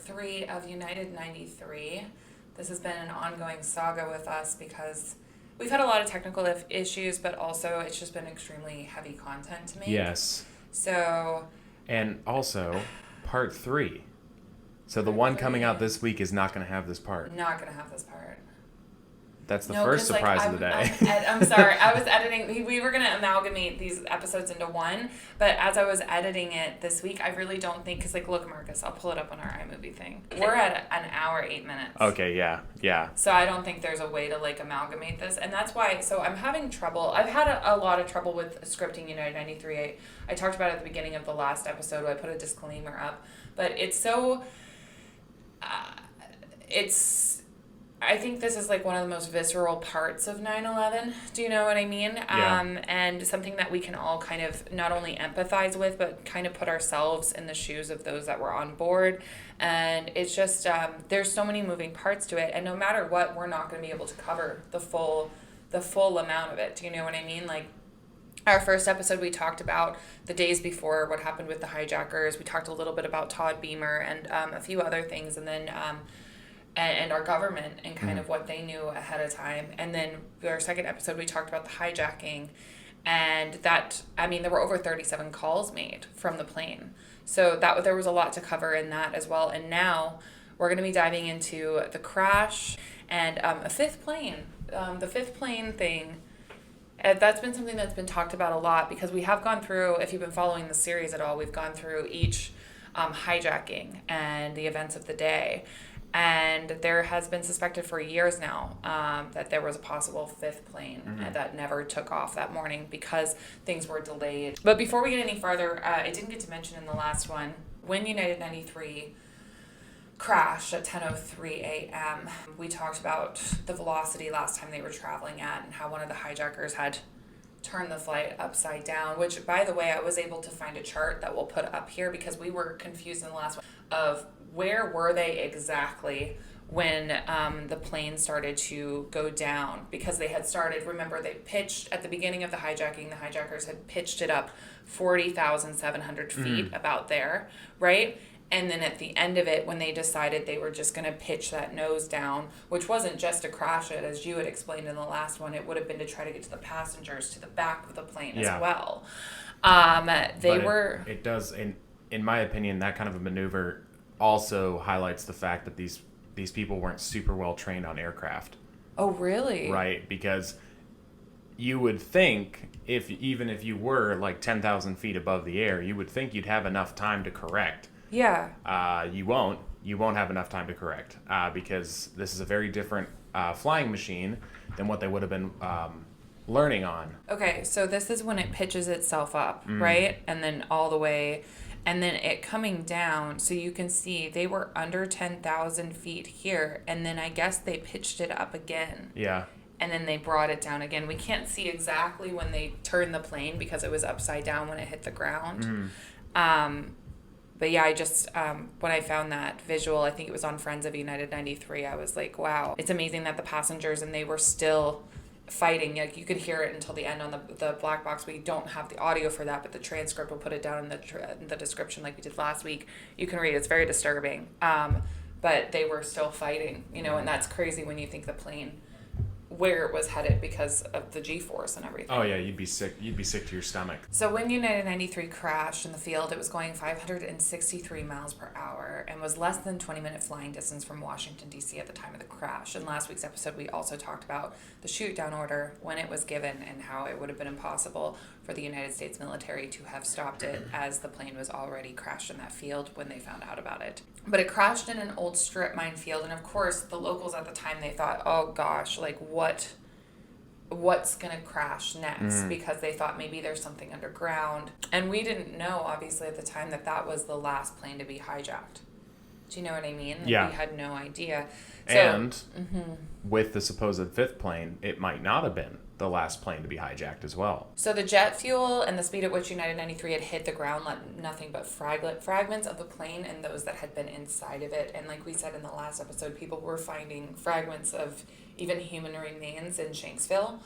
3 of United 93. This has been an ongoing saga with us because we've had a lot of technical issues, but also it's just been extremely heavy content to make. Yes. So... And also, part 3. So the one coming out this week is not going to have this part. Not going to have this part. That's the first surprise of the day. I'm sorry. I was editing. We were going to amalgamate these episodes into one, but as I was editing it this week, I really don't think, because, like, look, Marcus, I'll pull it up on our iMovie thing. We're at an hour, 8 minutes. Okay, yeah. So I don't think there's a way to, like, amalgamate this, and that's why, so I'm having trouble. I've had a lot of trouble with scripting United 93. I talked about it at the beginning of the last episode where I put a disclaimer up, but it's so... I think this is like one of the most visceral parts of 9/11. Do you know what I mean? Yeah. And something that we can all kind of not only empathize with, but kind of put ourselves in the shoes of those that were on board. And it's just, there's so many moving parts to it. And no matter what, we're not going to be able to cover the full amount of it. Do you know what I mean? Like, our first episode, we talked about the days before, what happened with the hijackers. We talked a little bit about Todd Beamer and a few other things. And then... and our government and kind of what they knew ahead of time. And then our second episode, we talked about the hijacking, and that, I mean, there were over 37 calls made from the plane. So there was a lot to cover in that as well. And now we're going to be diving into the crash and a fifth plane. The fifth plane thing, that's been something that's been talked about a lot because we have gone through, if you've been following the series at all, we've gone through each hijacking and the events of the day. And there has been suspected for years now that there was a possible fifth plane that never took off that morning because things were delayed. But before we get any farther, I didn't get to mention in the last one, when United 93 crashed at 10:03 a.m., we talked about the velocity last time they were traveling at and how one of the hijackers had turned the flight upside down, which, by the way, I was able to find a chart that we'll put up here because we were confused in the last one of where were they exactly when the plane started to go down, because they had started, remember, they pitched at the beginning of the hijacking, the hijackers had pitched it up 40,700 feet, about there, right? And then at the end of it, when they decided they were just going to pitch that nose down, which wasn't just to crash it, as you had explained in the last one, it would have been to try to get to the passengers to the back of the plane as well. It does, in my opinion, that kind of a maneuver also highlights the fact that these people weren't super well trained on aircraft. Oh, really? Right, because you would think, even if you were like 10,000 feet above the air, you would think you'd have enough time to correct. Yeah. You won't have enough time to correct because this is a very different flying machine than what they would have been learning on. Okay, so this is when it pitches itself up, right? And then all the way, and then it coming down, so you can see they were under 10,000 feet here, and then I guess they pitched it up again. Yeah. And then they brought it down again. We can't see exactly when they turned the plane because it was upside down when it hit the ground. But yeah, I just, when I found that visual, I think it was on Friends of United 93, I was like, wow. It's amazing that the passengers, and they were still fighting. Like, you could hear it until the end on the black box. We don't have the audio for that, but the transcript, will put it down in the description like we did last week. You can read it. It's very disturbing. But they were still fighting, and that's crazy when you think the plane, where it was headed because of the G-force and everything. Oh yeah, you'd be sick to your stomach. So when United 93 crashed in the field, it was going 563 miles per hour and was less than 20-minute flying distance from Washington, D.C. at the time of the crash. In last week's episode, we also talked about the shoot-down order, when it was given, and how it would have been impossible for the United States military to have stopped it, as the plane was already crashed in that field when they found out about it. But it crashed in an old strip mine field, and of course, the locals at the time, they thought, oh gosh, like what's going to crash next? Because they thought maybe there's something underground. And we didn't know, obviously, at the time that was the last plane to be hijacked. Do you know what I mean? Yeah. We had no idea. And with the supposed fifth plane, it might not have been the last plane to be hijacked as well. So the jet fuel and the speed at which United 93 had hit the ground left nothing but fragments of the plane and those that had been inside of it. And like we said in the last episode, people were finding fragments of even human remains in Shanksville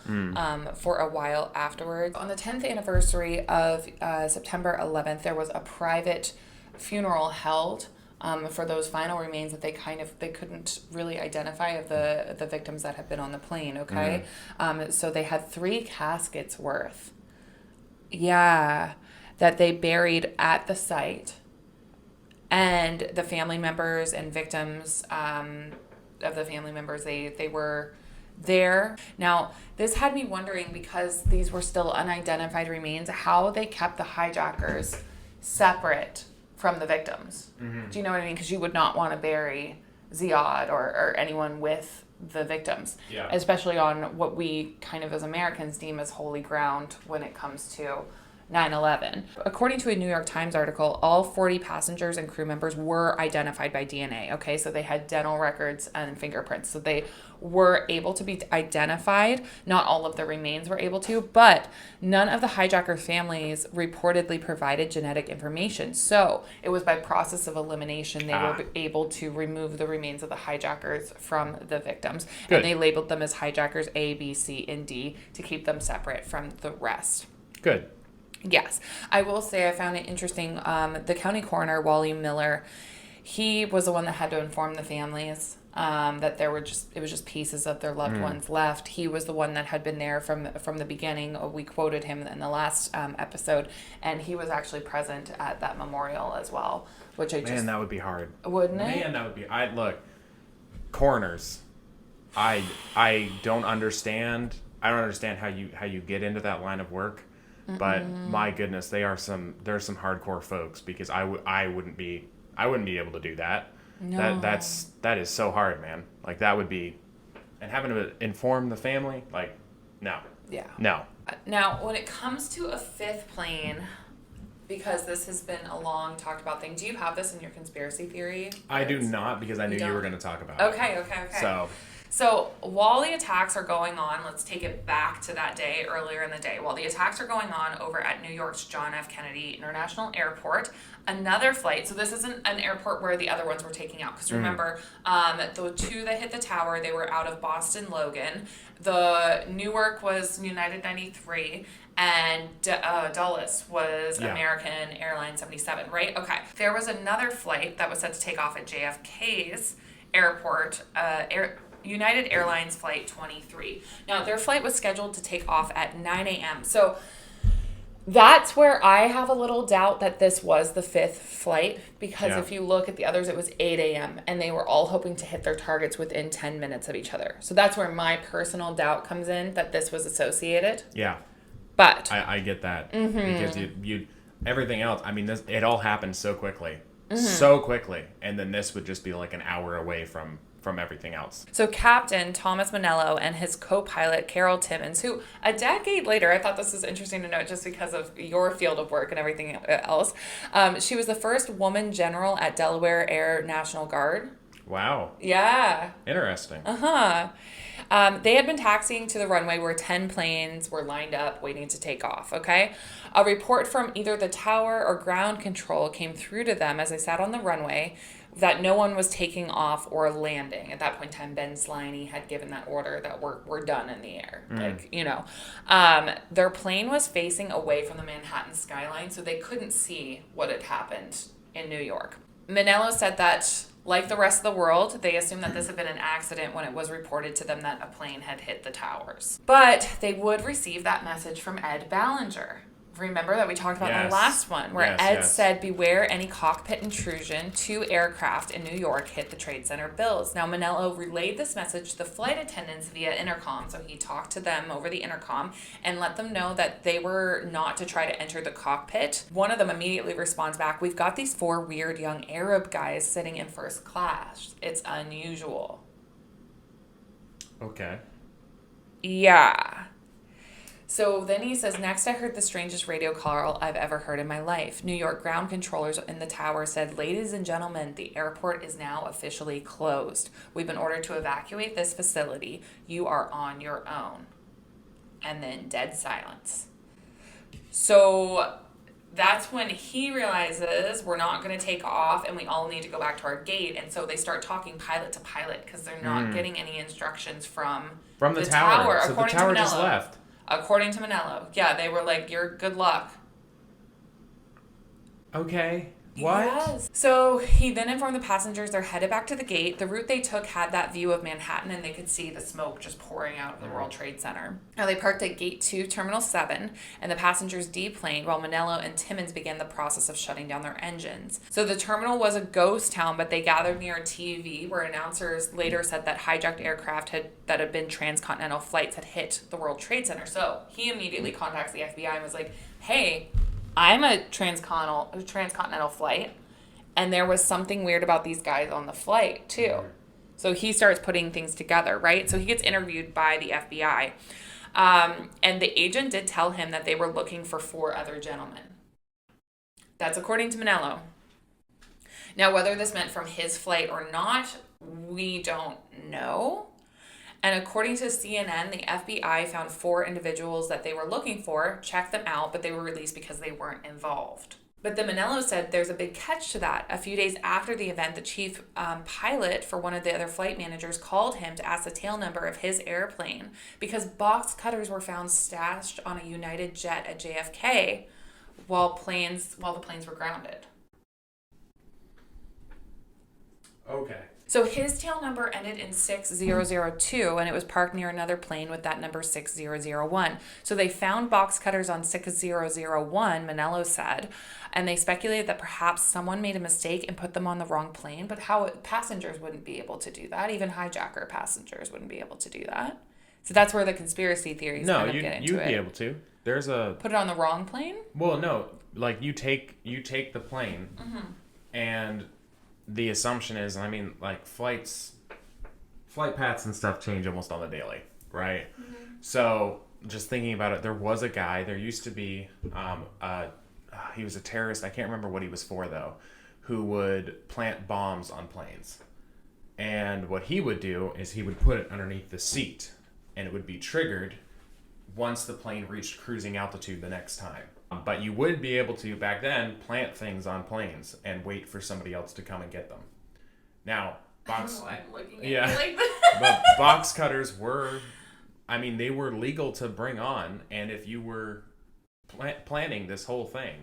for a while afterwards. On the 10th anniversary of September 11th, there was a private funeral held for those final remains that they couldn't really identify of the victims that had been on the plane. Okay, so they had 3 caskets worth. Yeah, that they buried at the site, and the family members and victims of the family members, they were there. Now, this had me wondering, because these were still unidentified remains, how they kept the hijackers separate from the victims. Mm-hmm. Do you know what I mean? Because you would not want to bury Ziad or anyone with the victims, especially on what we kind of as Americans deem as holy ground when it comes to 9/11. According to a New York Times article, all 40 passengers and crew members were identified by DNA. Okay, so they had dental records and fingerprints, so they were able to be identified. Not all of the remains were able to, but none of the hijacker families reportedly provided genetic information. So it was by process of elimination they were able to remove the remains of the hijackers from the victims. Good. And they labeled them as hijackers A, B, C, and D to keep them separate from the rest. Good. Yes. I will say I found it interesting. The county coroner, Wally Miller, he was the one that had to inform the families that it was just pieces of their loved ones left. He was the one that had been there from the beginning. We quoted him in the last episode, and he was actually present at that memorial as well, which that would be hard. Wouldn't it? Man, that would be... Look, coroners, I don't understand. I don't understand how you get into that line of work. But my goodness, there's some hardcore folks, because I wouldn't be able to do that. No. That is so hard, man. Like, that would be, and having to inform the family, like, no. Yeah. No. Now, when it comes to a 5th plane, because this has been a long talked about thing, do you have this in your conspiracy theory? I do not, because I knew you were going to talk about it. Okay. So while the attacks are going on, let's take it back to that day, earlier in the day. While the attacks are going on over at New York's John F. Kennedy International Airport, another flight, so this isn't an airport where the other ones were taking out, because remember, the 2 that hit the tower, they were out of Boston Logan. The Newark was United 93, and Dulles was American Airlines 77, right? Okay. There was another flight that was set to take off at JFK's airport, United Airlines Flight 23. Now, their flight was scheduled to take off at 9 a.m. So that's where I have a little doubt that this was the 5th flight, because if you look at the others, it was 8 a.m. and they were all hoping to hit their targets within 10 minutes of each other. So that's where my personal doubt comes in, that this was associated. Yeah. But I get that. Because you everything else, I mean, it all happened so quickly. So quickly. And then this would just be like an hour away from everything else. So Captain Thomas Manello and his co-pilot Carol Timmons, who a decade later, I thought this was interesting to note just because of your field of work and everything else, she was the first woman general at Delaware Air National Guard. Wow. Yeah. Interesting. They had been taxiing to the runway where 10 planes were lined up waiting to take off, okay? A report from either the tower or ground control came through to them as they sat on the runway that no one was taking off or landing. At that point in time, Ben Sliney had given that order that we're done in the air. Their plane was facing away from the Manhattan skyline, so they couldn't see what had happened in New York. Manello said that, like the rest of the world, they assumed that this had been an accident when it was reported to them that a plane had hit the towers. But they would receive that message from Ed Ballinger. Remember that we talked about in the last one, where Ed said, beware any cockpit intrusion. 2 aircraft in New York hit the Trade Center buildings. Now, Manello relayed this message to the flight attendants via intercom. So he talked to them over the intercom and let them know that they were not to try to enter the cockpit. One of them immediately responds back, we've got these 4 weird young Arab guys sitting in first class. It's unusual. Okay. Yeah. So then he says, next I heard the strangest radio call I've ever heard in my life. New York ground controllers in the tower said, ladies and gentlemen, the airport is now officially closed. We've been ordered to evacuate this facility. You are on your own. And then dead silence. So that's when he realizes we're not going to take off and we all need to go back to our gate. And so they start talking pilot to pilot because they're not getting any instructions from the tower. So the tower just left. According to Manello. Yeah, they were like, you're good luck. Okay. What? Yes. So he then informed the passengers they're headed back to the gate. The route they took had that view of Manhattan, and they could see the smoke just pouring out of the World Trade Center. Now they parked at Gate 2, Terminal 7, and the passengers deplaned while Manello and Timmons began the process of shutting down their engines. So the terminal was a ghost town, but they gathered near a TV where announcers later said that hijacked aircraft that had been transcontinental flights had hit the World Trade Center. So he immediately contacts the FBI and was like, hey, I'm a transcontinental flight, and there was something weird about these guys on the flight, too. So he starts putting things together, right? So he gets interviewed by the FBI. And the agent did tell him that they were looking for 4 other gentlemen. That's according to Manello. Now, whether this meant from his flight or not, we don't know. And according to CNN, the FBI found 4 individuals that they were looking for, checked them out, but they were released because they weren't involved. But the Manello said there's a big catch to that. A few days after the event, the chief pilot for one of the other flight managers called him to ask the tail number of his airplane because box cutters were found stashed on a United jet at JFK while the planes were grounded. Okay. So his tail number ended in 6002, and it was parked near another plane with that number 6001. So they found box cutters on 6001, Manello said, and they speculated that perhaps someone made a mistake and put them on the wrong plane, but passengers wouldn't be able to do that. Even hijacker passengers wouldn't be able to do that. So that's where the conspiracy theories kind of get into you'd be able to. There's a... Put it on the wrong plane? Well, no. Like, you take the plane, and... The assumption is, I mean, like, flight paths and stuff change almost on the daily, right? Mm-hmm. So, just thinking about it, there was a guy, there used to be, he was a terrorist, I can't remember what he was for, though, who would plant bombs on planes. And what he would do is he would put it underneath the seat, and it would be triggered once the plane reached cruising altitude the next time. But you would be able to, back then, plant things on planes and wait for somebody else to come and get them. Now, I'm looking at yeah, like that. but box cutters were, I mean, they were legal to bring on, and if you were planning this whole thing,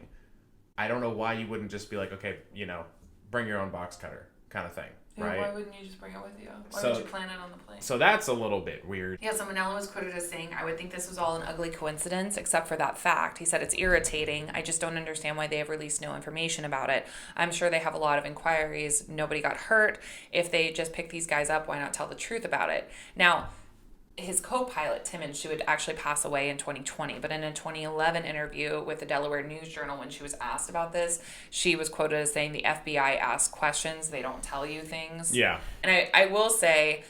I don't know why you wouldn't just be like, okay, bring your own box cutter kind of thing. Right? Why wouldn't you just bring it with you? Why would you plan it on the plane? So that's a little bit weird. Yeah, so Manello was quoted as saying, I would think this was all an ugly coincidence, except for that fact. He said, it's irritating. I just don't understand why they have released no information about it. I'm sure they have a lot of inquiries. Nobody got hurt. If they just pick these guys up, why not tell the truth about it? Now, his co-pilot, Timmons, she would actually pass away in 2020. But in a 2011 interview with the Delaware News Journal, when she was asked about this, she was quoted as saying the FBI asks questions, they don't tell you things. Yeah. And I will say,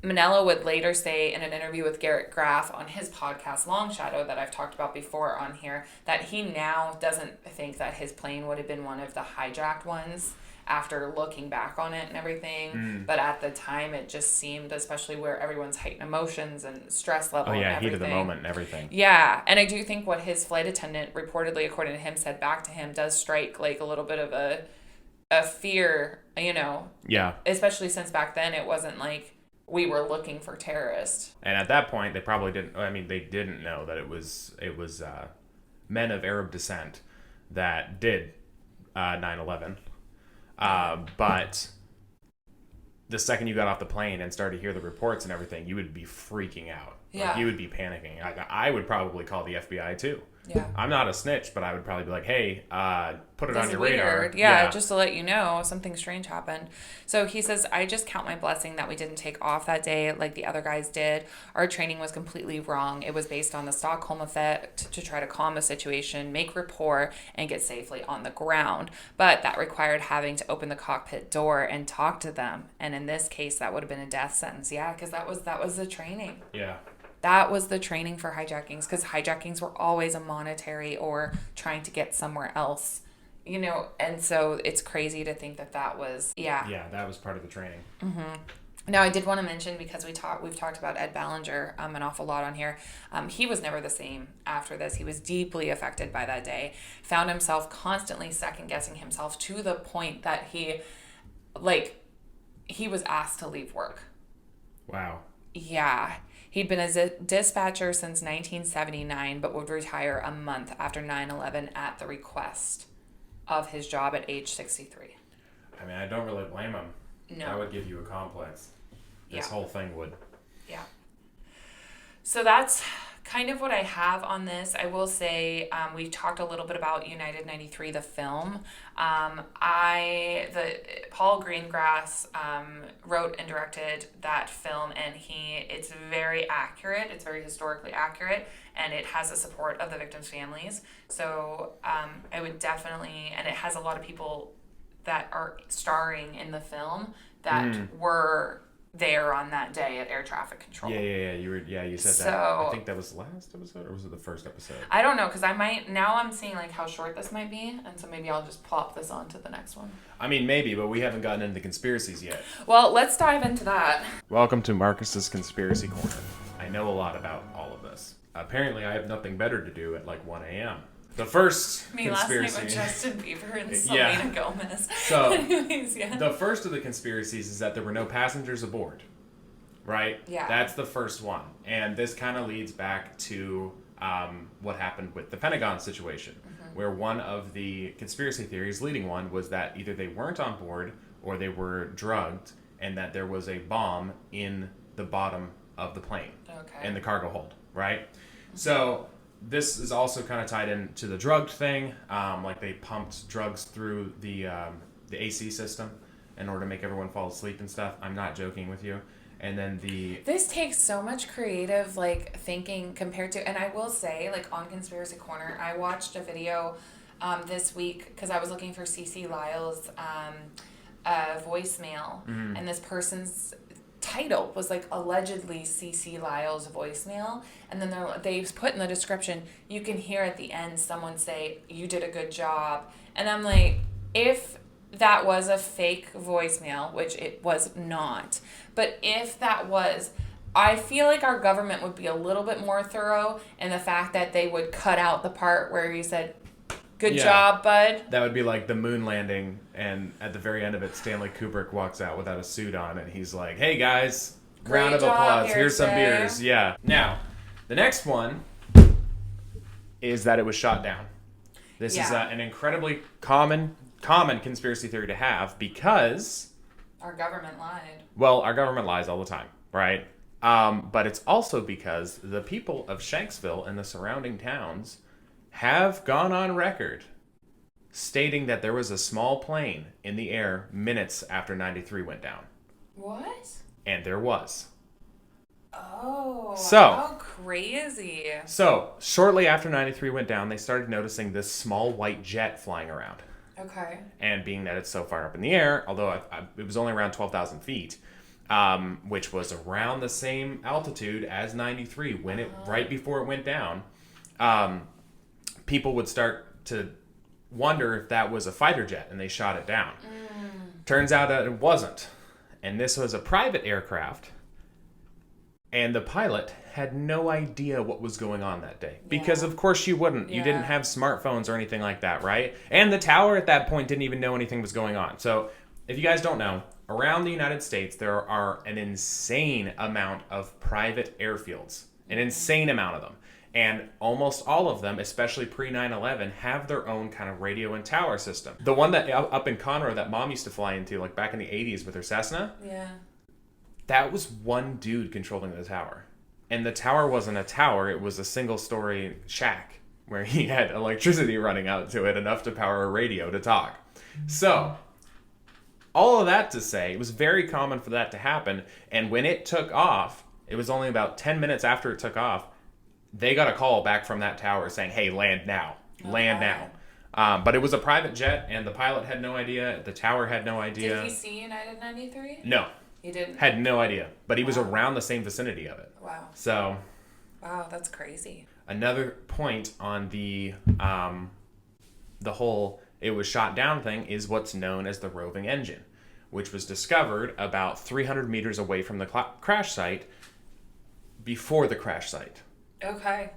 Manello would later say in an interview with Garrett Graff on his podcast, Long Shadow, that I've talked about before on here, that he now doesn't think that his plane would have been one of the hijacked ones after looking back on it and everything. But at the time, it just seemed, especially where everyone's heightened emotions and stress level and everything. Heat of the moment and everything. Yeah, and I do think what his flight attendant reportedly, according to him, said back to him does strike like a little bit of a fear, Yeah. Especially since back then it wasn't like we were looking for terrorists. And at that point, they probably didn't, they didn't know that it was men of Arab descent that did 9/11. But the second you got off the plane and started to hear the reports and everything, you would be freaking out. Yeah. Like, you would be panicking. I would probably call the FBI too. Yeah. I'm not a snitch, but I would probably be like, hey, put it That's on your weird. radar. Yeah, just to let you know something strange happened. So he says, I just count my blessing that we didn't take off that day like the other guys did. Our training was completely wrong. It was based on the Stockholm effect to try to calm the situation, make rapport, and get safely on the ground. But that required having to open the cockpit door and talk to them. And in this case, that would have been a death sentence. Yeah, because that was the training. Yeah. That was the training for hijackings, because hijackings were always a monetary or trying to get somewhere else, and so it's crazy to think that was, yeah. Yeah, that was part of the training. Mm-hmm. Now, I did want to mention, because we've talked about Ed Ballinger an awful lot on here. He was never the same after this. He was deeply affected by that day, found himself constantly second-guessing himself to the point that he was asked to leave work. Wow. Yeah. He'd been a dispatcher since 1979, but would retire a month after 9/11 at the request of his job at age 63. I mean, I don't really blame him. No. That would give you a complex. This whole thing would. Yeah. So that's kind of what I have on this. I will say we talked a little bit about United 93, the film. Paul Greengrass wrote and directed that film, and it's very accurate. It's very historically accurate, and it has the support of the victims' families. So I would definitely, and it has a lot of people that are starring in the film that were there on that day at air traffic control. You said that. I think that was the last episode, or was it the first episode? I don't know, because I'm seeing like how short this might be, and so maybe I'll just plop this on to the next one. I mean, maybe, but we haven't gotten into the conspiracies yet. Well, let's dive into that. Welcome to Marcus's Conspiracy Corner. I know a lot about all of this. Apparently, I have nothing better to do at like 1 a.m. The first conspiracy... last night with Justin Bieber and Selena Gomez. So, anyways, the first of the conspiracies is that there were no passengers aboard, right? Yeah. That's the first one. And this kind of leads back to what happened with the Pentagon situation, where one of the conspiracy theories, leading one, was that either they weren't on board or they were drugged, and that there was a bomb in the bottom of the plane, in the cargo hold, right? So... this is also kind of tied into the drugged thing. Like they pumped drugs through the AC system in order to make everyone fall asleep and stuff. I'm not joking with you. And then this takes so much creative like thinking compared to, and I will say like on Conspiracy Corner, I watched a video this week because I was looking for CC Lyle's voicemail, and this person's title was like allegedly CC Lyle's voicemail, and then they put in the description, you can hear at the end someone say, "You did a good job," and I'm like, if that was a fake voicemail, which it was not, but if that was, I feel like our government would be a little bit more thorough in the fact that they would cut out the part where you said, "Good job, bud." That would be like the moon landing, and at the very end of it, Stanley Kubrick walks out without a suit on, and he's like, "Hey guys, round of applause. Here's some beers." Yeah. Now, the next one is that it was shot down. This is an incredibly common conspiracy theory to have because our government lied. Well, our government lies all the time, right? But it's also because the people of Shanksville and the surrounding towns have gone on record stating that there was a small plane in the air minutes after 93 went down. What? And there was. Oh, so, how crazy. So, shortly after 93 went down, they started noticing this small white jet flying around. Okay. And being that it's so far up in the air, although it was only around 12,000 feet, which was around the same altitude as 93 when right before it went down, people would start to wonder if that was a fighter jet, and they shot it down. Turns out that it wasn't. And this was a private aircraft, and the pilot had no idea what was going on that day. Because of course you wouldn't. You didn't have smartphones or anything like that, right? And the tower at that point didn't even know anything was going on. So, if you guys don't know, around the United States, there are an insane amount of private airfields. An insane amount of them. And almost all of them, especially pre-9/11, have their own kind of radio and tower system. The one that up in Conroe that Mom used to fly into, like back in the 80s with her Cessna, that was one dude controlling the tower. And the tower wasn't a tower, it was a single-story shack where he had electricity running out to it, enough to power a radio to talk. So, all of that to say, it was very common for that to happen. And when it took off, it was only about 10 minutes after it took off, they got a call back from that tower saying, "Hey, land now. Land now." But it was a private jet, and the pilot had no idea. The tower had no idea. Did he see United 93? No. He didn't? Had no idea. But he was around the same vicinity of it. Wow. So. Wow, that's crazy. Another point on the whole it was shot down thing is what's known as the roving engine, which was discovered about 300 meters away from the crash site before the crash site. Okay.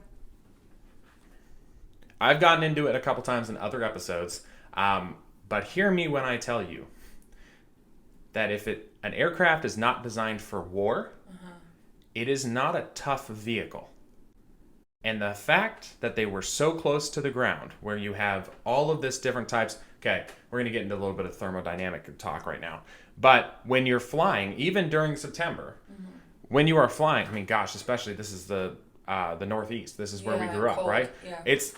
I've gotten into it a couple times in other episodes, but hear me when I tell you that if an aircraft is not designed for war, it is not a tough vehicle. And the fact that they were so close to the ground, where you have all of this different types. Okay, we're going to get into a little bit of thermodynamic talk right now. But when you're flying, even during September, when you are flying, I mean, gosh, especially this is the Northeast. This is where we grew up, cold. right? Yeah. It's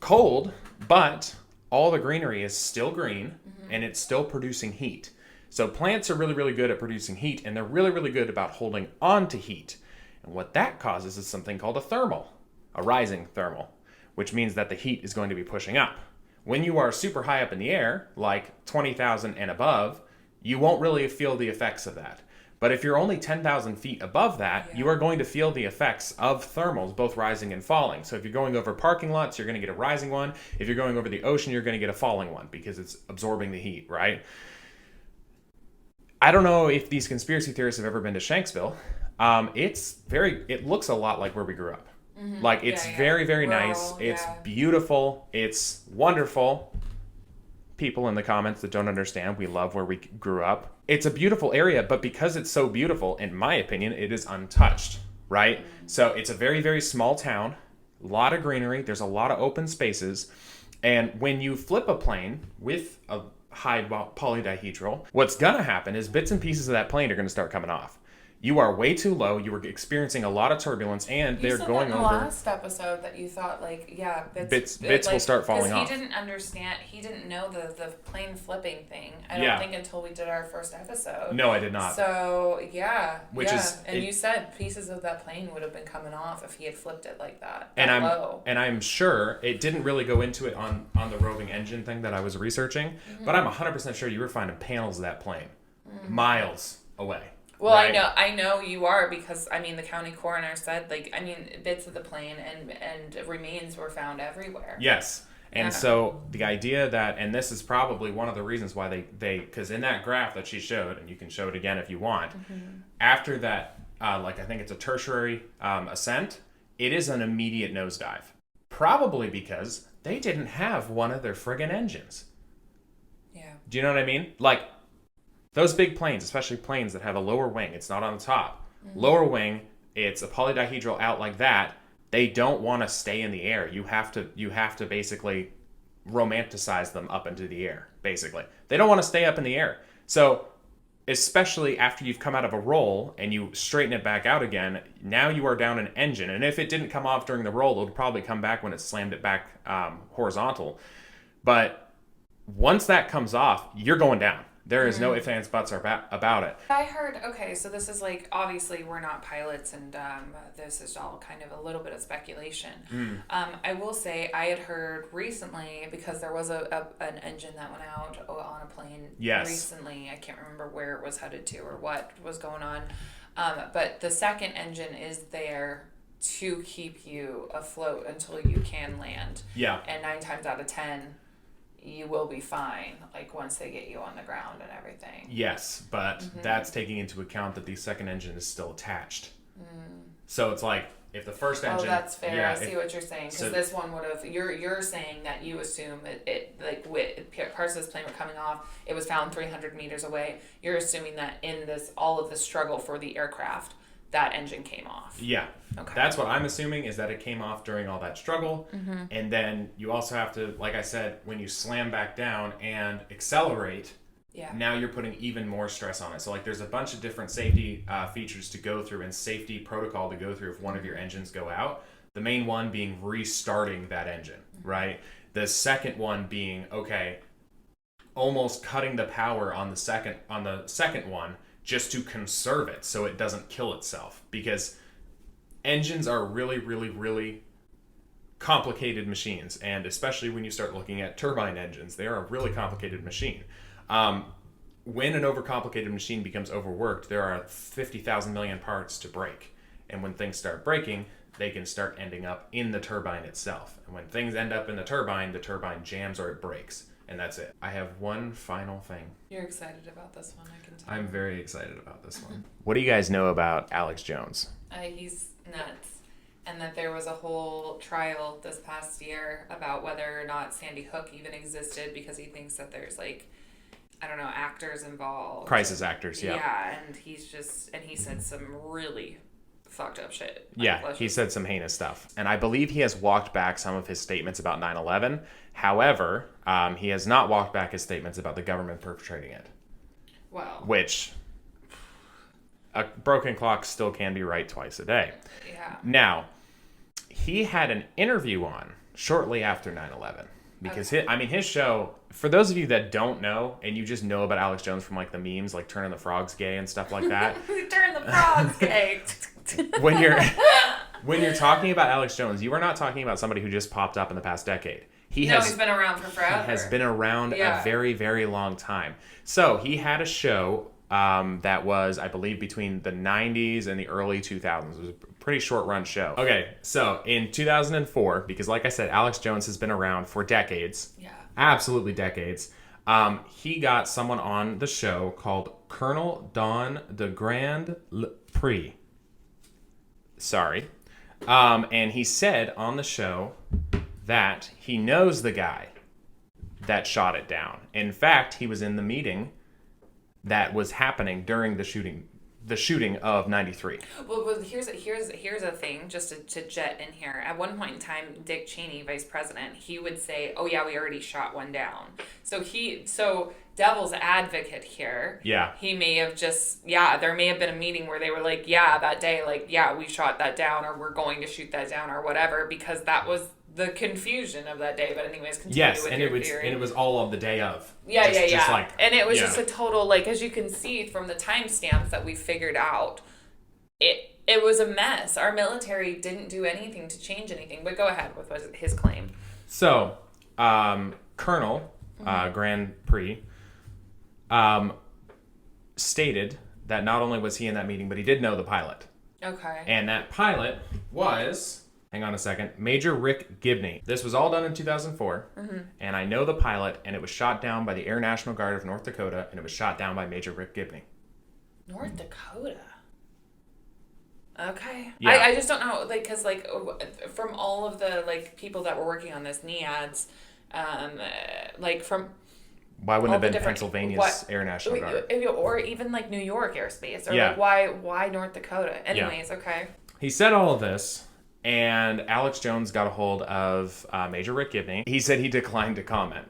cold, but all the greenery is still green, and it's still producing heat. So plants are really, really good at producing heat, and they're really, really good about holding on to heat. And what that causes is something called a rising thermal, which means that the heat is going to be pushing up. When you are super high up in the air, like 20,000 and above, you won't really feel the effects of that. But if you're only 10,000 feet above that, you are going to feel the effects of thermals, both rising and falling. So if you're going over parking lots, you're going to get a rising one. If you're going over the ocean, you're going to get a falling one because it's absorbing the heat, right? I don't know if these conspiracy theorists have ever been to Shanksville. It looks a lot like where we grew up. Like, it's very, very nice. It's beautiful. It's wonderful. People in the comments that don't understand, we love where we grew up. It's a beautiful area, but because it's so beautiful, in my opinion, it is untouched, right? So it's a very, very small town, a lot of greenery, there's a lot of open spaces, and when you flip a plane with a high polydihedral, what's gonna happen is bits and pieces of that plane are gonna start coming off. You are way too low. You were experiencing a lot of turbulence, and they're going over. You said in the last episode that you thought, like, bits will start falling off. He didn't understand. He didn't know the plane flipping thing. I don't think until we did our first episode. No, I did not. So you said pieces of that plane would have been coming off if he had flipped it like that. And I'm sure it didn't really go into it on the roving engine thing that I was researching, but I'm 100% sure you were finding panels of that plane miles away. Well, right? I know you are because, I mean, the county coroner said, bits of the plane and remains were found everywhere. Yes. And so the idea that, and this is probably one of the reasons why they because in that graph that she showed, and you can show it again if you want, after that, I think it's a tertiary ascent, it is an immediate nosedive. Probably because they didn't have one of their friggin' engines. Yeah. Do you know what I mean? Like, those big planes, especially planes that have a lower wing, it's not on the top. Lower wing, it's a polydihedral out like that. They don't want to stay in the air. You have to basically romanticize them up into the air, basically. They don't want to stay up in the air. So, especially after you've come out of a roll and you straighten it back out again, now you are down an engine. And if it didn't come off during the roll, it would probably come back when it slammed it back horizontal. But once that comes off, you're going down. There is no ifs, ands, buts about it. I heard, so this is obviously we're not pilots and this is all kind of a little bit of speculation. I will say I had heard recently, because there was an engine that went out on a plane recently. I can't remember where it was headed to or what was going on. But the second engine is there to keep you afloat until you can land. Yeah. And 9 times out of 10... you will be fine, once they get you on the ground and everything. Yes, but that's taking into account that the second engine is still attached. So it's like, if the first engine... Oh, that's fair. Yeah, I see what you're saying. Because this one would have... You're saying that you assume parts of this plane were coming off. It was found 300 meters away. You're assuming that in all of the struggle for the aircraft, that engine came off. Yeah. Okay. That's what I'm assuming, is that it came off during all that struggle. And then you also have to, like I said, when you slam back down and accelerate, now you're putting even more stress on it. So there's a bunch of different safety features to go through and safety protocol to go through if one of your engines go out. The main one being restarting that engine, right? The second one being, almost cutting the power on the second one just to conserve it so it doesn't kill itself, because engines are really, really, really complicated machines, and especially when you start looking at turbine engines, they are a really complicated machine. When an overcomplicated machine becomes overworked, there are 50,000 million parts to break, and when things start breaking, they can start ending up in the turbine itself, and when things end up in the turbine jams or it breaks. And that's it. I have one final thing. You're excited about this one, I can tell. I'm very excited about this one. What do you guys know about Alex Jones? He's nuts. And that there was a whole trial this past year about whether or not Sandy Hook even existed, because he thinks that there's actors involved. Crisis actors, yeah. Yeah, and he said some really fucked up shit. Yeah, he said some heinous stuff. And I believe he has walked back some of his statements about 9/11. However, he has not walked back his statements about the government perpetrating it. Wow. Which, a broken clock still can be right twice a day. Yeah. Now, he had an interview on shortly after 9/11. Because his show, for those of you that don't know, and you just know about Alex Jones from like the memes, like turning the frogs gay and stuff like that. Turn the frogs gay. when you're talking about Alex Jones, you are not talking about somebody who just popped up in the past decade. He's been around for forever. He has been around a very, very long time. So he had a show that was, I believe, between the 90s and the early 2000s. It was a pretty short run show. Okay, so in 2004, because like I said, Alex Jones has been around for decades. Yeah. Absolutely decades. He got someone on the show called Colonel Don de Grand Prix. Sorry. And he said on the show that he knows the guy that shot it down. In fact, he was in the meeting that was happening during the shooting of 93. Well, here's a thing, just to jet in here. At one point in time, Dick Cheney, vice president, he would say, "Oh yeah, we already shot one down." So devil's advocate here. Yeah. He may have there may have been a meeting where they were like, "Yeah, that day, like, yeah, we shot that down, or we're going to shoot that down, or whatever," because that was the confusion of that day. But anyways, continue with your theory. And it was all of the day of. Yeah. And it was just a total, like, as you can see from the timestamps that we figured out, it was a mess. Our military didn't do anything to change anything. But go ahead with his claim. So, Colonel Grand Prix stated that not only was he in that meeting, but he did know the pilot. Okay. And that pilot was... Hang on a second. Major Rick Gibney. This was all done in 2004, and I know the pilot, and it was shot down by the Air National Guard of North Dakota, and it was shot down by Major Rick Gibney. North Dakota? Okay. Yeah. I just don't know, like, because, like, from all of the, like, people that were working on this NEADS, like, from... Why wouldn't it have been Pennsylvania's Air National Guard? Or even, like, New York airspace, or, Yeah. like, why North Dakota? Anyways, okay. He said all of this... And Alex Jones got a hold of Major Rick Gibney. He said he declined to comment.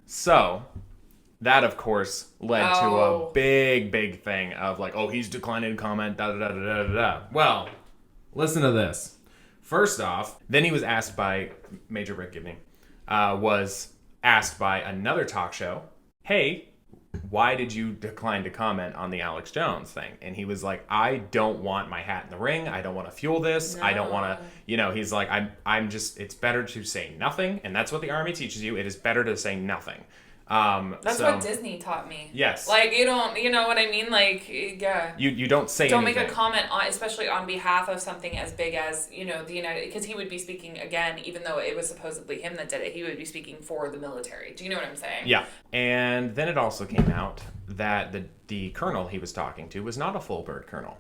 So, that, of course, led to a big thing of like, oh, he's declining to comment, da-da-da-da-da-da. Well, listen to this. First off, then he was asked by Major Rick Gibney, was asked by another talk show, hey, why did you decline to comment on the Alex Jones thing? And he was like, I don't want my hat in the ring. I don't want to fuel this. No. I don't want to, he's like, I'm just, it's better to say nothing. And that's what the Army teaches you. It is better to say nothing. That's what Disney taught me. Yes. Like, you know what I mean? Like, yeah. You don't say anything. Don't make a comment, especially on behalf of something as big as, the United... Because he would be speaking, again, even though it was supposedly him that did it, he would be speaking for the military. Do you know what I'm saying? Yeah. And then it also came out that the colonel he was talking to was not a full bird colonel.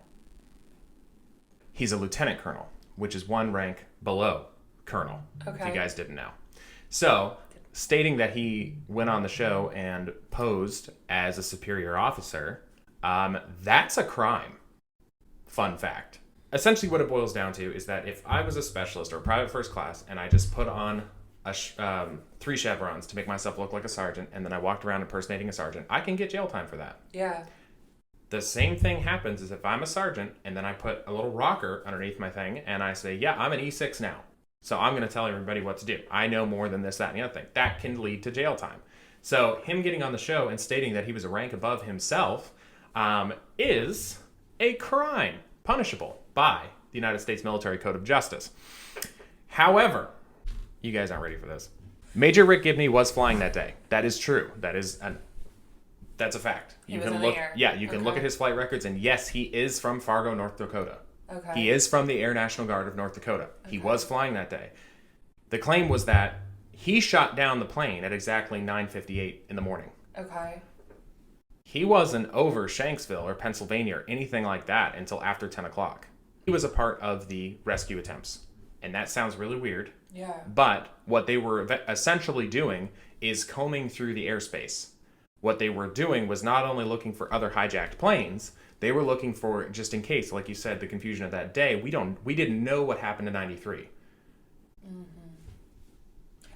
He's a lieutenant colonel, which is one rank below colonel, if you guys didn't know. So... stating that he went on the show and posed as a superior officer, that's a crime. Fun fact. Essentially what it boils down to is that if I was a specialist or private first class and I just put on 3 chevrons to make myself look like a sergeant and then I walked around impersonating a sergeant, I can get jail time for that. Yeah. The same thing happens as if I'm a sergeant and then I put a little rocker underneath my thing and I say, yeah, I'm an E6 now. So I'm going to tell everybody what to do. I know more than this, that, and the other thing. That can lead to jail time. So him getting on the show and stating that he was a rank above himself is a crime punishable by the United States Military Code of Justice. However, you guys aren't ready for this. Major Rick Gibney was flying that day. That is true. That's a fact. You can look. Yeah, you can look at his flight records, and yes, he is from Fargo, North Dakota. Okay. He is from the Air National Guard of North Dakota. Okay. He was flying that day. The claim was that he shot down the plane at exactly 9:58 in the morning. Okay. He wasn't over Shanksville or Pennsylvania or anything like that until after 10 o'clock. He was a part of the rescue attempts. And that sounds really weird. Yeah. But what they were essentially doing is combing through the airspace. What they were doing was not only looking for other hijacked planes, They were looking for, just in case, like you said, the confusion of that day. We didn't know what happened in 93. Mm-hmm.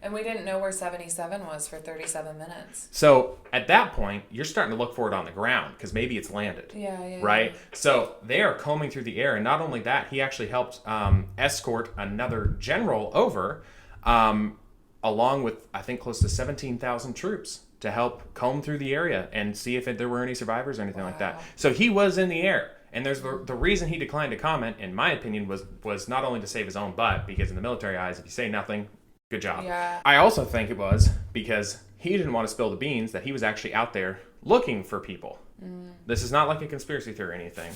And we didn't know where 77 was for 37 minutes. So at that point, you're starting to look for it on the ground because maybe it's landed. Yeah. Right? So they are combing through the air. And not only that, he actually helped escort another general over, along with, I think, close to 17,000 troops to help comb through the area and see if there were any survivors or anything like that. So he was in the air. And there's the reason he declined to comment, in my opinion, was not only to save his own butt, because in the military eyes, if you say nothing, good job. Yeah. I also think it was because he didn't want to spill the beans that he was actually out there looking for people. This is not like a conspiracy theory or anything.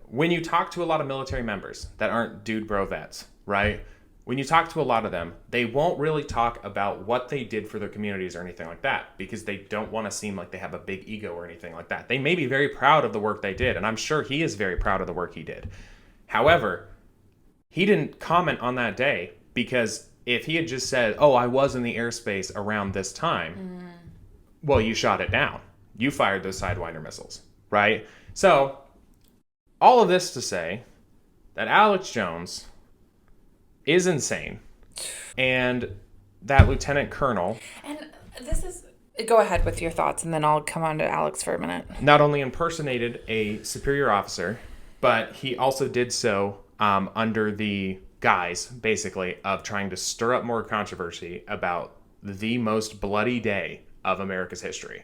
When you talk to a lot of military members that aren't dude bro vets, right? When you talk to a lot of them, they won't really talk about what they did for their communities or anything like that because they don't want to seem like they have a big ego or anything like that. They may be very proud of the work they did, and I'm sure he is very proud of the work he did. However, he didn't comment on that day because if he had just said, oh, I was in the airspace around this time, well, you shot it down. You fired those Sidewinder missiles, right? So, all of this to say that Alex Jones is insane, and that lieutenant colonel... And this is... Go ahead with your thoughts, and then I'll come on to Alex for a minute. Not only impersonated a superior officer, but he also did so under the guise, basically, of trying to stir up more controversy about the most bloody day of America's history.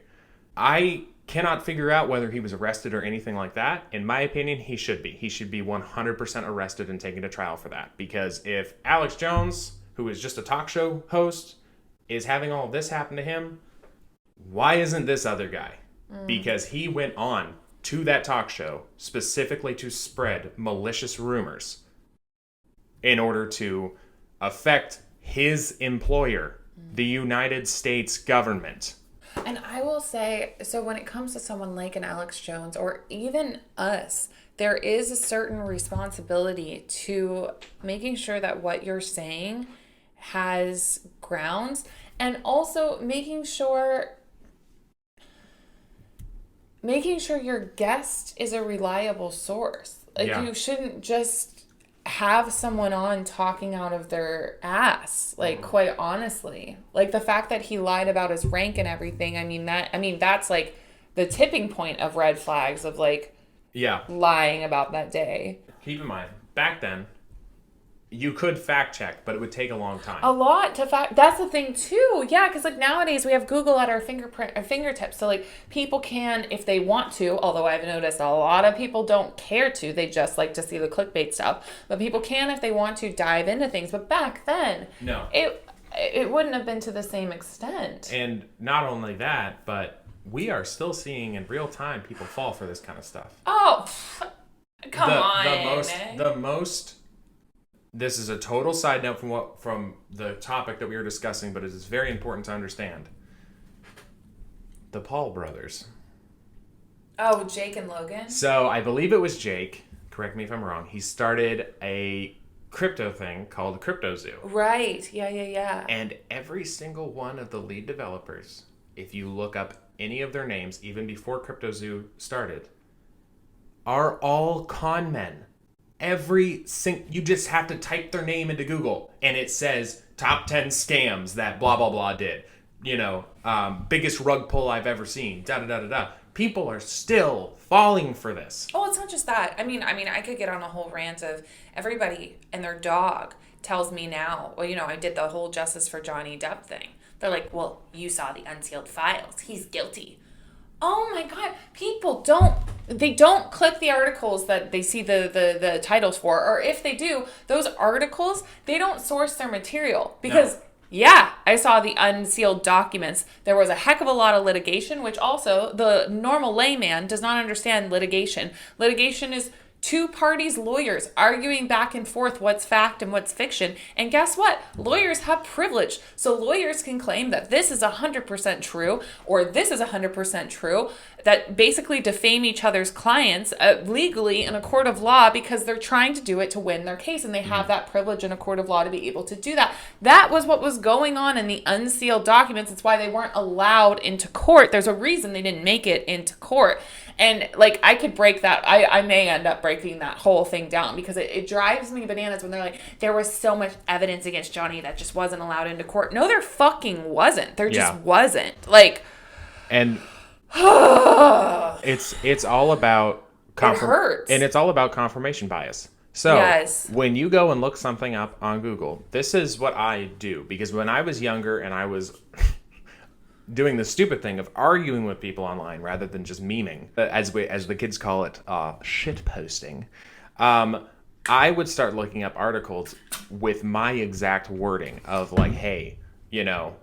I cannot figure out whether he was arrested or anything like that. In my opinion, he should be. He should be 100% arrested and taken to trial for that. Because if Alex Jones, who is just a talk show host, is having all of this happen to him, why isn't this other guy? Because he went on to that talk show specifically to spread malicious rumors in order to affect his employer, the United States government. And I will say, so when it comes to someone like an Alex Jones or even us, there is a certain responsibility to making sure that what you're saying has grounds, and also making sure your guest is a reliable source. Like, you shouldn't just have someone on talking out of their ass, like, quite honestly. Like, the fact that he lied about his rank and everything, that's like the tipping point of red flags of, like, lying about that day. Keep in mind, back then, you could fact check, but it would take a long time. A lot to fact. That's the thing too. Yeah, because like nowadays we have Google at our fingertips, so like people can, if they want to. Although I've noticed a lot of people don't care to; they just like to see the clickbait stuff. But people can, if they want to, dive into things. But back then, no, it wouldn't have been to the same extent. And not only that, but we are still seeing in real time people fall for this kind of stuff. Oh, come on! The most. This is a total side note from the topic that we were discussing, but it is very important to understand. The Paul brothers. Oh, Jake and Logan? So I believe it was Jake. Correct me if I'm wrong. He started a crypto thing called Crypto Zoo. Right. Yeah. And every single one of the lead developers, if you look up any of their names, even before Crypto Zoo started, are all con men. You just have to type their name into Google and it says top 10 scams that blah blah blah did, biggest rug pull I've ever seen, People are still falling for this. Oh, it's not just that. I mean I could get on a whole rant of everybody and their dog tells me now, well, I did the whole Justice for Johnny Depp thing. They're like, well, you saw the unsealed files, he's guilty. Oh my God, people don't click the articles that they see the titles for, or if they do, those articles, they don't source their material because, I saw the unsealed documents. There was a heck of a lot of litigation, which also the normal layman does not understand litigation. Litigation is two parties, lawyers, arguing back and forth what's fact and what's fiction. And guess what? Lawyers have privilege. So lawyers can claim that this is 100% true or this is 100% true, that basically defame each other's clients legally in a court of law because they're trying to do it to win their case. And they have that privilege in a court of law to be able to do that. That was what was going on in the unsealed documents. It's why they weren't allowed into court. There's a reason they didn't make it into court. And like, I could break that. I may end up breaking that whole thing down because it drives me bananas when they're like, there was so much evidence against Johnny that just wasn't allowed into court. No, there fucking wasn't. There just wasn't. Like, and it's all about it hurts. And it's all about confirmation bias. So when you go and look something up on Google, this is what I do, because when I was younger and I was doing the stupid thing of arguing with people online rather than just memeing, as the kids call it, shit posting, I would start looking up articles with my exact wording of like, hey, you know,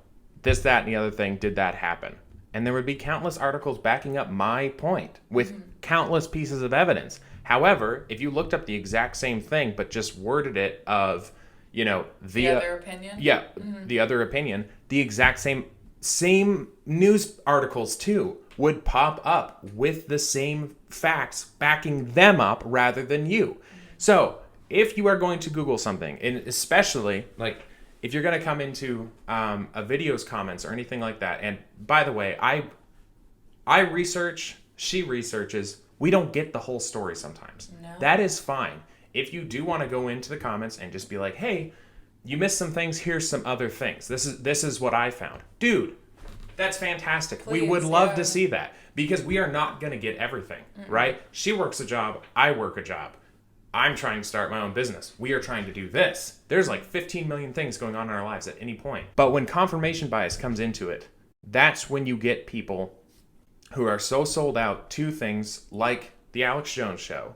this, that, and the other thing, did that happen? And there would be countless articles backing up my point with countless pieces of evidence. However, if you looked up the exact same thing, but just worded it of, you know, the other opinion? Yeah, the other opinion, the exact same news articles too would pop up with the same facts backing them up rather than you. So if you are going to Google something, and especially like if you're going to come into a video's comments or anything like that, and by the way, I research, she researches, we don't get the whole story sometimes. No. That is fine. If you do want to go into the comments and just be like, hey, you missed some things, here's some other things. This is what I found. Dude, that's fantastic. Please, we would love to see that, because we are not going to get everything, right? She works a job, I work a job. I'm trying to start my own business. We are trying to do this. There's like 15 million things going on in our lives at any point. But when confirmation bias comes into it, that's when you get people who are so sold out to things like the Alex Jones show,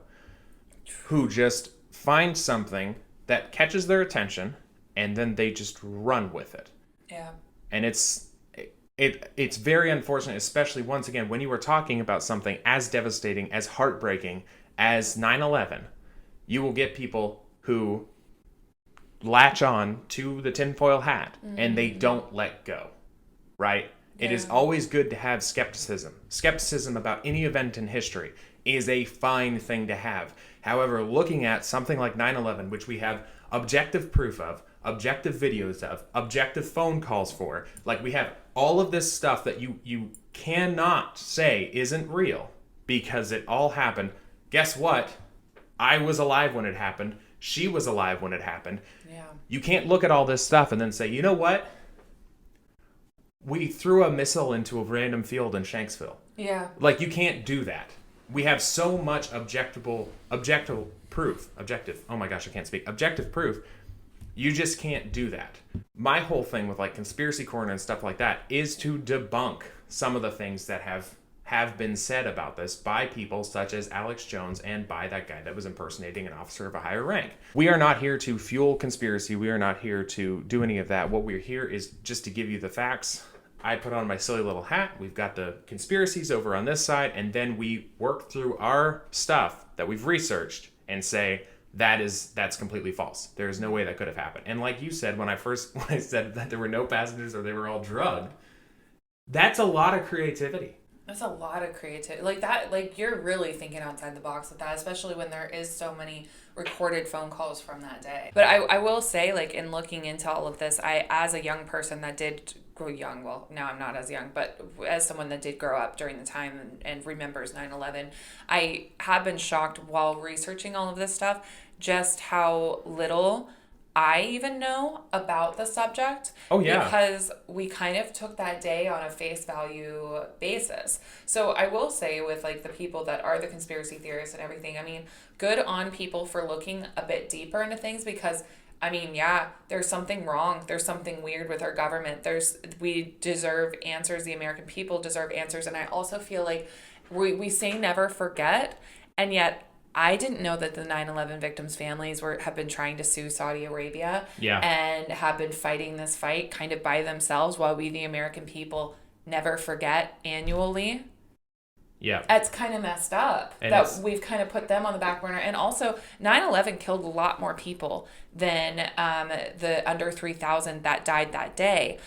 who just find something that catches their attention and then they just run with it. Yeah. And it's very unfortunate, especially once again, when you were talking about something as devastating, as heartbreaking as 9/11. You will get people who latch on to the tinfoil hat and they don't let go, right? Yeah. It is always good to have skepticism. Skepticism about any event in history is a fine thing to have. However, looking at something like 9/11, which we have objective proof of, objective videos of, objective phone calls for, like we have all of this stuff that you cannot say isn't real because it all happened. Guess what? I was alive when it happened. She was alive when it happened. Yeah. You can't look at all this stuff and then say, you know what? We threw a missile into a random field in Shanksville. Yeah. Like, you can't do that. We have so much objective proof. Oh my gosh, I can't speak. Objective proof. You just can't do that. My whole thing with like Conspiracy Corner and stuff like that is to debunk some of the things that have been said about this by people such as Alex Jones and by that guy that was impersonating an officer of a higher rank. We are not here to fuel conspiracy. We are not here to do any of that. What we're here is just to give you the facts. I put on my silly little hat. We've got the conspiracies over on this side, and then we work through our stuff that we've researched and say that's completely false. There is no way that could have happened. And like you said, when I said that there were no passengers or they were all drugged, that's a lot of creativity. That's a lot of creativity. Like that, like you're really thinking outside the box with that, especially when there is so many recorded phone calls from that day. But I will say, like, in looking into all of this, I, as a young person that did grow young, well, now I'm not as young, but as someone that did grow up during the time and remembers 9/11, I have been shocked while researching all of this stuff, just how little I even know about the subject. Oh, yeah. Because we kind of took that day on a face value basis. So I will say, with like the people that are the conspiracy theorists and everything, I mean, good on people for looking a bit deeper into things, because I mean, yeah, there's something wrong. There's something weird with our government. We deserve answers. The American people deserve answers. And I also feel like we say never forget, and yet I didn't know that the 9/11 victims' families have been trying to sue Saudi Arabia and have been fighting this fight kind of by themselves, while we, the American people, never forget annually. Yeah. That's kind of messed up, and that we've kind of put them on the back burner. And also, 9/11 killed a lot more people than the under 3,000 that died that day.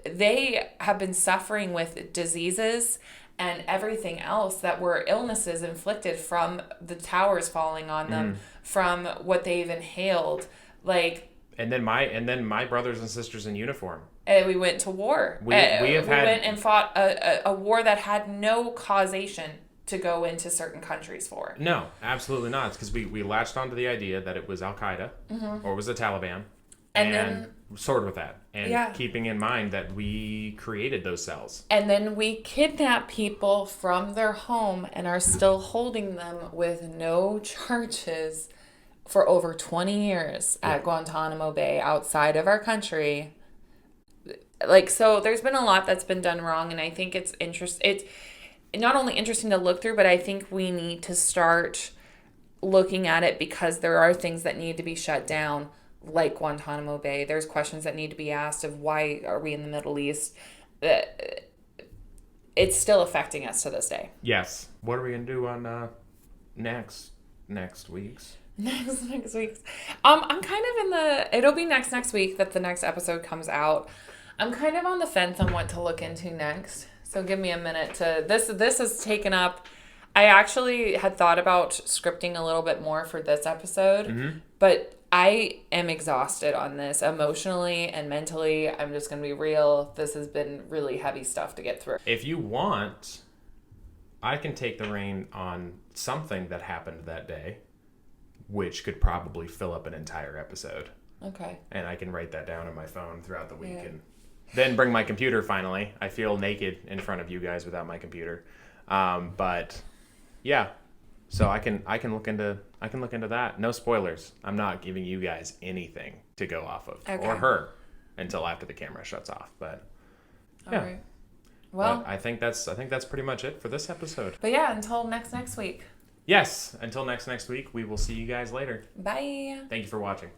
They have been suffering with diseases and everything else that were illnesses inflicted from the towers falling on them, from what they've inhaled, like. And then my brothers and sisters in uniform. We went to war. We went and fought a war that had no causation to go into certain countries for. No, absolutely not. It's because we latched onto the idea that it was Al Qaeda or it was the Taliban, and then soared with that, and keeping in mind that we created those cells. And then we kidnap people from their home and are still holding them with no charges for over 20 years at Guantanamo Bay outside of our country. Like, so there's been a lot that's been done wrong, and I think it's not only interesting to look through, but I think we need to start looking at it because there are things that need to be shut down, like Guantanamo Bay. There's questions that need to be asked of why are we in the Middle East. It's still affecting us to this day. Yes. What are we going to do on next week's? Next week's. I'm kind of in the... It'll be next week that the next episode comes out. I'm kind of on the fence on what to look into next. So give me a minute to... This has taken up... I actually had thought about scripting a little bit more for this episode, but I am exhausted on this emotionally and mentally. I'm just going to be real. This has been really heavy stuff to get through. If you want, I can take the reign on something that happened that day, which could probably fill up an entire episode. Okay. And I can write that down on my phone throughout the week and then bring my computer finally. I feel naked in front of you guys without my computer. But yeah. So I can look into that. No spoilers. I'm not giving you guys anything to go off of or her until after the camera shuts off. But yeah. All right. Well, but I think that's pretty much it for this episode. But yeah, until next week. Yes, until next week, we will see you guys later. Bye. Thank you for watching.